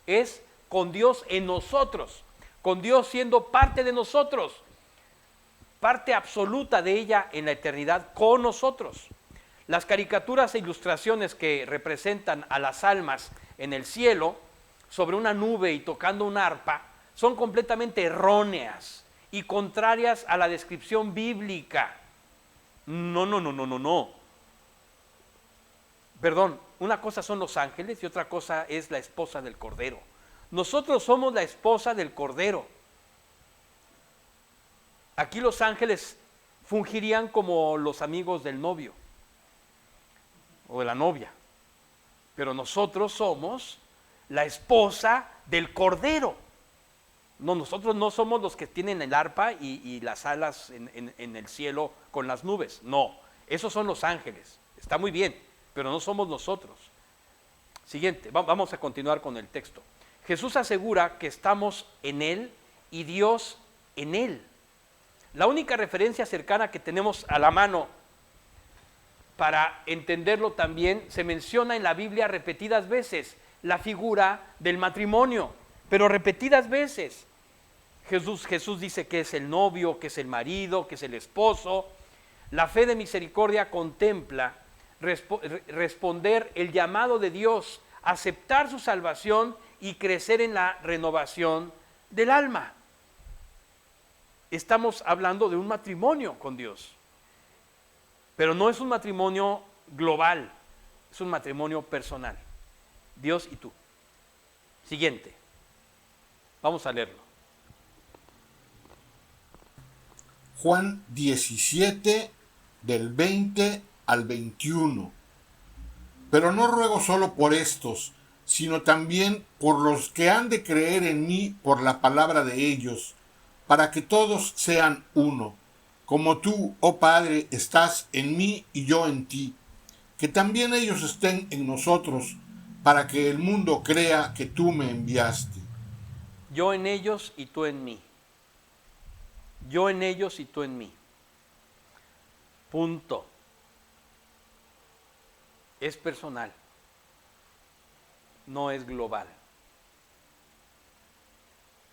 es con Dios en nosotros, con Dios siendo parte de nosotros, parte absoluta de ella en la eternidad con nosotros. Las caricaturas e ilustraciones que representan a las almas en el cielo sobre una nube y tocando un arpa son completamente erróneas y contrarias a la descripción bíblica. No. Perdón, una cosa son los ángeles y otra cosa es la esposa del Cordero. Nosotros somos la esposa del Cordero. Aquí los ángeles fungirían como los amigos del novio o de la novia, pero nosotros somos la esposa del Cordero. No, nosotros no somos los que tienen el arpa y las alas en el cielo con las nubes. No, esos son los ángeles. Está muy bien, pero no somos nosotros. Siguiente, vamos a continuar con el texto. Jesús asegura que estamos en Él y Dios en Él. La única referencia cercana que tenemos a la mano para entenderlo también se menciona en la Biblia repetidas veces, la figura del matrimonio, pero repetidas veces. Jesús dice que es el novio, que es el marido, que es el esposo. La fe de misericordia contempla responder el llamado de Dios, aceptar su salvación y crecer en la renovación del alma. Estamos hablando de un matrimonio con Dios, pero no es un matrimonio global, es un matrimonio personal, Dios y tú. Siguiente, vamos a leerlo. Juan 17, del 20 al 21. Pero no ruego solo por estos, sino también por los que han de creer en mí por la palabra de ellos, para que todos sean uno, como tú, oh Padre, estás en mí y yo en ti, que también ellos estén en nosotros, para que el mundo crea que tú me enviaste. Yo en ellos y tú en mí. Yo en ellos y tú en mí. Punto. Es personal, no es global.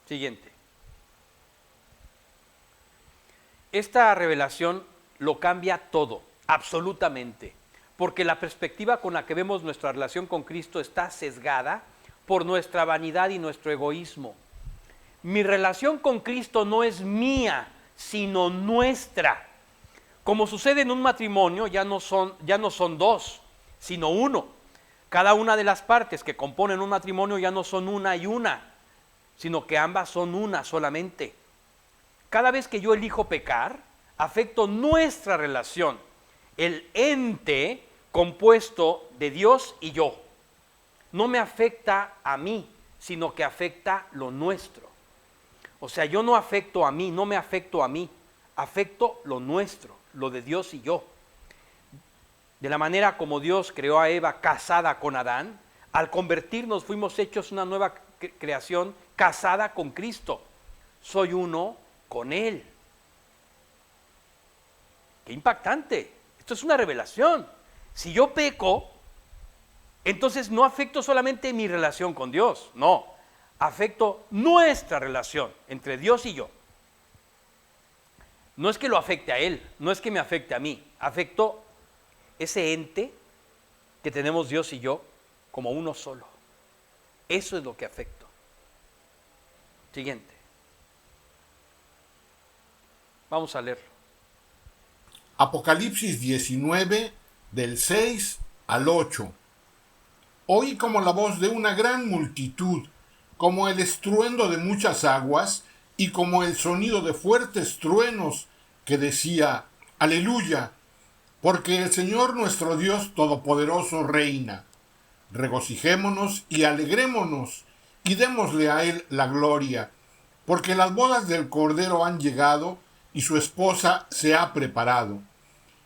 Siguiente. Esta revelación lo cambia todo, absolutamente, porque la perspectiva con la que vemos nuestra relación con Cristo está sesgada por nuestra vanidad y nuestro egoísmo. Mi relación con Cristo no es mía, sino nuestra. Como sucede en un matrimonio, ya no son dos, sino uno. Cada una de las partes que componen un matrimonio ya no son una y una, sino que ambas son una solamente. Cada vez que yo elijo pecar, afecto nuestra relación, el ente compuesto de Dios y yo. No me afecta a mí, sino que afecta lo nuestro. O sea, yo no afecto a mí, no me afecto a mí, afecto lo nuestro, lo de Dios y yo. De la manera como Dios creó a Eva casada con Adán, al convertirnos fuimos hechos una nueva creación casada con Cristo. Soy uno con Él. ¡Qué impactante! Esto es una revelación. Si yo peco, entonces no afecto solamente mi relación con Dios, no, afecto nuestra relación entre Dios y yo. No es que lo afecte a Él, no es que me afecte a mí, afecto ese ente que tenemos Dios y yo como uno solo. Eso es lo que afecto. Siguiente. Vamos a leerlo. Apocalipsis 19, del 6 al 8. Oí como la voz de una gran multitud, como el estruendo de muchas aguas y como el sonido de fuertes truenos, que decía: Aleluya, porque el Señor nuestro Dios Todopoderoso reina. Regocijémonos y alegrémonos y démosle a Él la gloria, porque las bodas del Cordero han llegado y su esposa se ha preparado.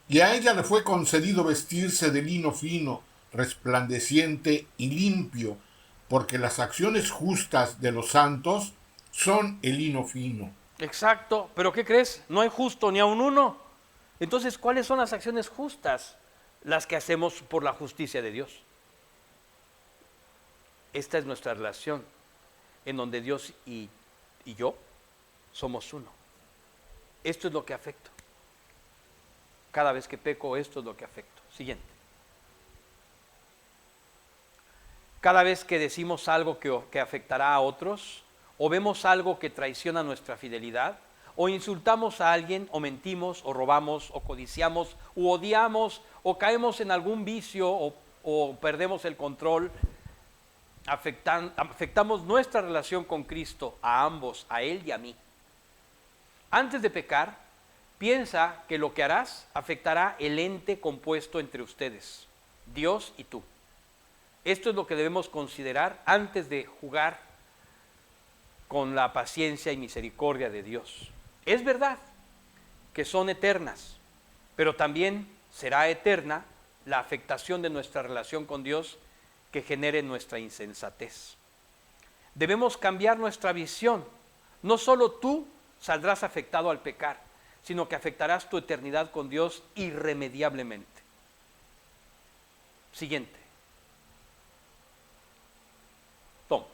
Y a ella le fue concedido vestirse de lino fino, resplandeciente y limpio, porque las acciones justas de los santos son el lino fino. Exacto, pero ¿qué crees? No hay justo ni aun uno. Entonces, ¿cuáles son las acciones justas? Las que hacemos por la justicia de Dios. Esta es nuestra relación, en donde Dios y yo somos uno. Esto es lo que afecto. Cada vez que peco, esto es lo que afecto. Siguiente. Cada vez que decimos algo que afectará a otros, o vemos algo que traiciona nuestra fidelidad, o insultamos a alguien, o mentimos, o robamos, o codiciamos, o odiamos, o caemos en algún vicio, o perdemos el control, afectamos nuestra relación con Cristo, a ambos, a Él y a mí. Antes de pecar, piensa que lo que harás afectará el ente compuesto entre ustedes, Dios y tú. Esto es lo que debemos considerar antes de jugar con la paciencia y misericordia de Dios. Es verdad que son eternas, pero también será eterna la afectación de nuestra relación con Dios que genere nuestra insensatez. Debemos cambiar nuestra visión. No solo tú saldrás afectado al pecar, sino que afectarás tu eternidad con Dios irremediablemente. Siguiente. Tom.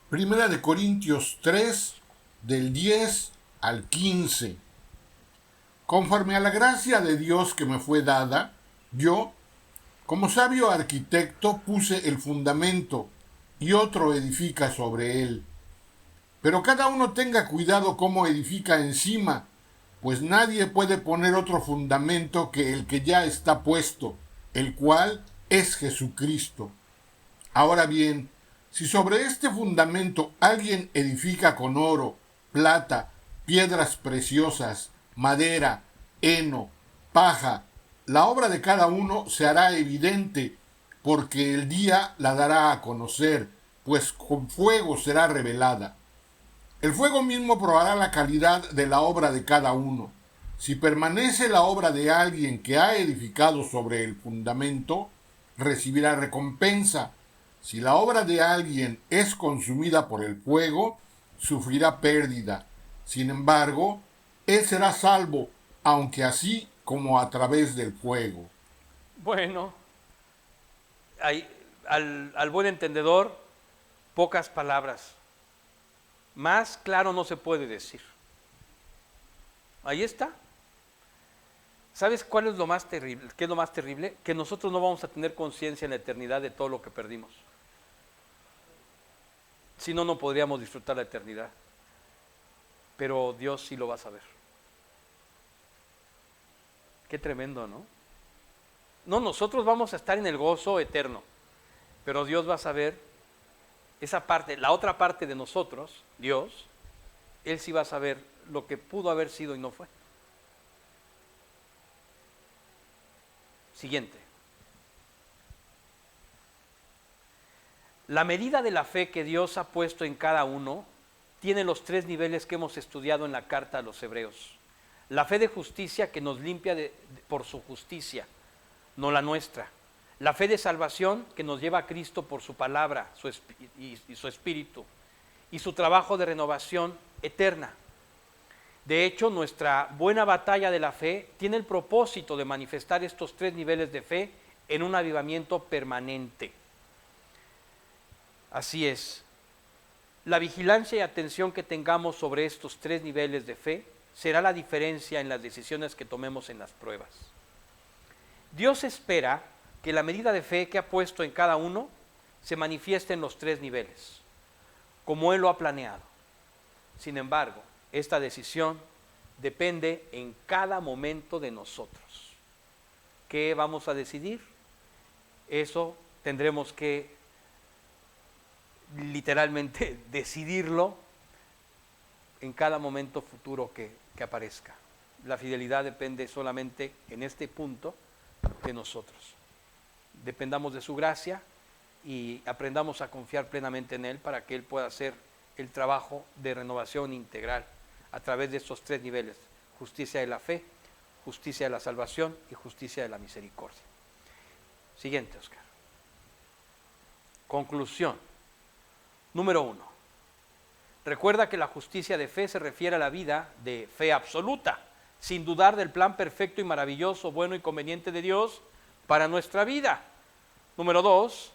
Primera de Corintios 3, del 10 al 15. Conforme a la gracia de Dios que me fue dada, yo, como sabio arquitecto, puse el fundamento y otro edifica sobre él. Pero cada uno tenga cuidado cómo edifica encima, pues nadie puede poner otro fundamento que el que ya está puesto, el cual es Jesucristo. Ahora bien, si sobre este fundamento alguien edifica con oro, plata, piedras preciosas, madera, heno, paja, la obra de cada uno se hará evidente, porque el día la dará a conocer, pues con fuego será revelada. El fuego mismo probará la calidad de la obra de cada uno. Si permanece la obra de alguien que ha edificado sobre el fundamento, recibirá recompensa. Si la obra de alguien es consumida por el fuego, sufrirá pérdida. Sin embargo, él será salvo, aunque así como a través del fuego. Bueno, al buen entendedor, pocas palabras. Más claro no se puede decir. Ahí está. ¿Sabes cuál es lo más terrible? ¿Qué es lo más terrible? Que nosotros no vamos a tener conciencia en la eternidad de todo lo que perdimos. Si no, no podríamos disfrutar la eternidad. Pero Dios sí lo va a saber. Qué tremendo, ¿no? No, nosotros vamos a estar en el gozo eterno, pero Dios va a saber esa parte, la otra parte de nosotros, Dios, Él sí va a saber lo que pudo haber sido y no fue. Siguiente. La medida de la fe que Dios ha puesto en cada uno tiene los 3 niveles que hemos estudiado en la carta a los Hebreos. La fe de justicia que nos limpia por su justicia, no la nuestra. La fe de salvación que nos lleva a Cristo por su palabra y su espíritu. Y su trabajo de renovación eterna. De hecho, nuestra buena batalla de la fe tiene el propósito de manifestar estos 3 niveles de fe en un avivamiento permanente. Así es. La vigilancia y atención que tengamos sobre estos 3 niveles de fe será la diferencia en las decisiones que tomemos en las pruebas. Dios espera que la medida de fe que ha puesto en cada uno se manifieste en los 3 niveles, como Él lo ha planeado. Sin embargo, esta decisión depende en cada momento de nosotros. ¿Qué vamos a decidir? Eso tendremos que literalmente decidirlo en cada momento futuro que aparezca. La fidelidad depende solamente en este punto de nosotros. Dependamos de su gracia y aprendamos a confiar plenamente en Él para que Él pueda hacer el trabajo de renovación integral a través de estos 3 niveles: justicia de la fe, justicia de la salvación y justicia de la misericordia. Siguiente, Oscar. Conclusión. Número 1. Recuerda que la justicia de fe se refiere a la vida de fe absoluta, sin dudar del plan perfecto y maravilloso, bueno y conveniente de Dios para nuestra vida. Número 2.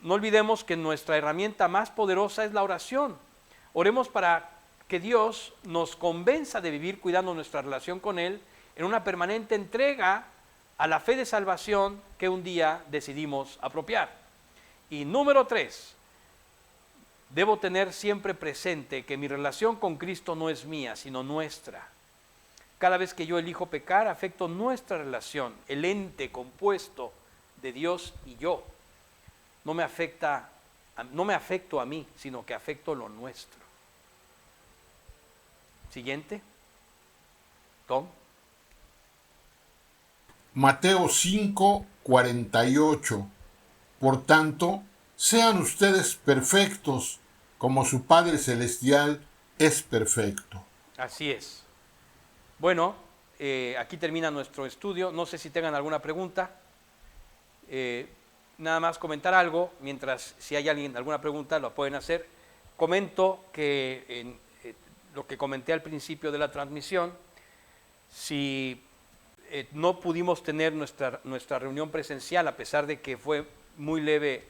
No olvidemos que nuestra herramienta más poderosa es la oración. Oremos para que Dios nos convenza de vivir cuidando nuestra relación con Él en una permanente entrega a la fe de salvación que un día decidimos apropiar. Y número 3, debo tener siempre presente que mi relación con Cristo no es mía, sino nuestra. Cada vez que yo elijo pecar, afecto nuestra relación, el ente compuesto de Dios y yo. No me afecto a mí, sino que afecto lo nuestro. Siguiente. Tom. Mateo 5, 48. Por tanto, sean ustedes perfectos, como su Padre Celestial es perfecto. Así es. Bueno, aquí termina nuestro estudio. No sé si tengan alguna pregunta. Nada más comentar algo, mientras si hay alguna pregunta lo pueden hacer. Comento que lo que comenté al principio de la transmisión, si no pudimos tener nuestra reunión presencial, a pesar de que fue muy leve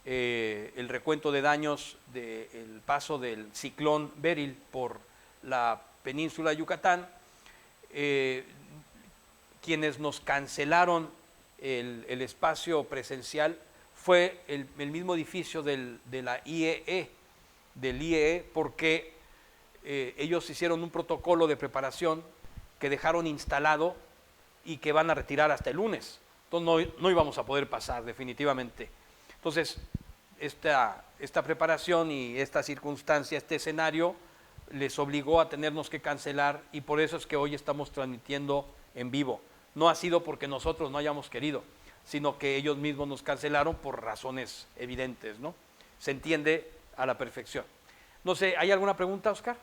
el recuento de daños del paso del ciclón Beryl por la península de Yucatán, quienes nos cancelaron el espacio presencial fue el mismo edificio de la del IEE, porque ellos hicieron un protocolo de preparación que dejaron instalado y que van a retirar hasta el lunes. Entonces no íbamos a poder pasar definitivamente. Entonces esta preparación y esta circunstancia, este escenario, les obligó a tenernos que cancelar, y por eso es que hoy estamos transmitiendo en vivo. No ha sido porque nosotros no hayamos querido, sino que ellos mismos nos cancelaron por razones evidentes, ¿no? Se entiende a la perfección. No sé, ¿hay alguna pregunta, Oscar?